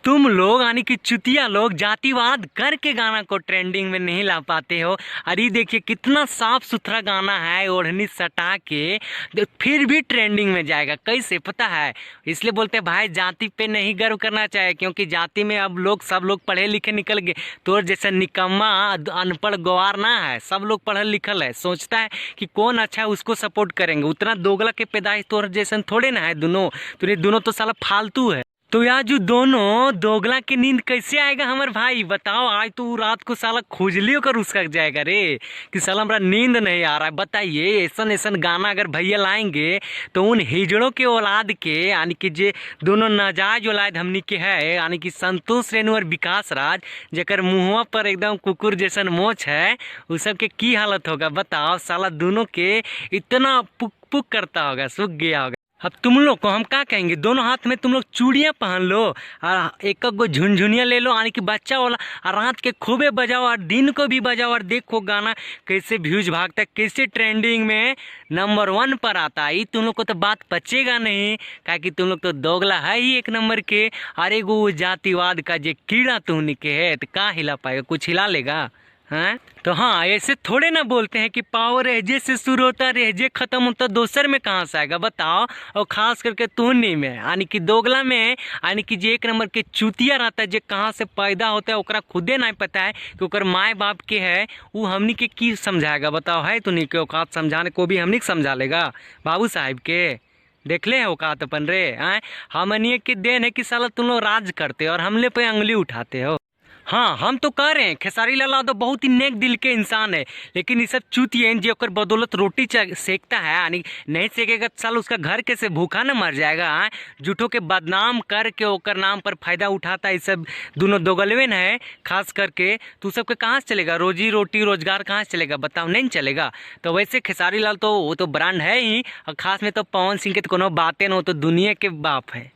तुम लोग यानी कि चुतिया लोग जातिवाद करके गाना को ट्रेंडिंग में नहीं ला पाते हो। अरे देखिए कितना साफ सुथरा गाना है, ओढ़नी सटा के फिर भी ट्रेंडिंग में जाएगा। कैसे पता है? इसलिए बोलते हैं भाई जाति पे नहीं गर्व करना चाहिए, क्योंकि जाति में अब लोग सब लोग पढ़े लिखे निकल गए। तो जैसे निकम्मा अनपढ़ गवार ना है, सब लोग पढ़ल लिखल है, सोचता है कि कौन अच्छा है उसको सपोर्ट करेंगे। उतना दोगला के पैदाइश तोर जैसन थोड़े ना है दोनों, तो ये दोनों तो साला फालतू है। तो यार जो दोनों दोगला की नींद कैसे आएगा हमारे भाई? बताओ, आज तो रात को साला खुजली होकर उसका जाएगा रे कि साला हमारा नींद नहीं आ रहा है। बताइए ऐसन ऐसन गाना अगर भैया लाएंगे तो उन हिजड़ों के औलाद के यानी कि जे दोनों नाजायज औलाद हमनी के है, यानी कि संतोष रेणु और विकास राज, जेकर मुँहवा पर एकदम कुकुर जैसन मोछ है, उस सब के की हालत होगा बताओ। साला दोनों के इतना पुक पुक करता होगा, सूख गया होगा। अब तुम लोग को हम क्या कहेंगे, दोनों हाथ में तुम लोग चूड़ियाँ पहन लो और एक गो झुनझुनिया ले लो, यानी कि बच्चा वाला, और रात के खूबे बजाओ और दिन को भी बजाओ, और देखो गाना कैसे व्यूज भागता है, कैसे ट्रेंडिंग में नंबर 1 पर आता है। तुम लोग को तो बात बचेगा नहीं, क्या कि तुम लोग तो दोगला है ही एक नंबर के। अरे गो जातिवाद का जे कीड़ा तुमने के है तो क्या हिला पाएगा? कुछ हिला लेगा? हाँ तो हाँ, ऐसे थोड़े ना बोलते हैं कि पावर रेहजे से शुरू होता, रेहजे खत्म होता दोसर में कहाँ से आएगा बताओ। और खास करके तुहनी में यानी कि दोगला में, यानी कि जे एक नंबर के चूतिया रहता है, जे कहाँ से पैदा होता है ओकरा खुदे नहीं पता है कि ओकर माए बाप के है, वो हमनी के की समझाएगा बताओ? है तुनी के औकात समझाने को भी हमनी के समझा लेगा बाबू साहिब के? देख ले औकात अपन रे। आए हमनिए के देन है कि साला तुम लोग राज करते हो और हमले पे अंगली उठाते हो। हाँ हम तो कह रहे हैं खेसारी लाल यादव बहुत ही नेक दिल के इंसान है, लेकिन ये सब चूतिए जो ओकर बदौलत रोटी सेकता है, यानी नहीं सेकेगा तो साल उसका घर कैसे भूखा न मर जाएगा। झूठों के बदनाम करके ओकर नाम पर फायदा उठाता है। ये सब दोनों दोगलवे न है खास करके। तो सबके कहाँ से चलेगा? रोजी रोटी रोजगार कहाँ से चलेगा बताओ? नहीं चलेगा। तो वैसे खेसारी लाल तो वो तो ब्रांड है ही, और खास में तो पवन सिंह के तो कोनो बातें न हो, तो दुनिया के बाप है।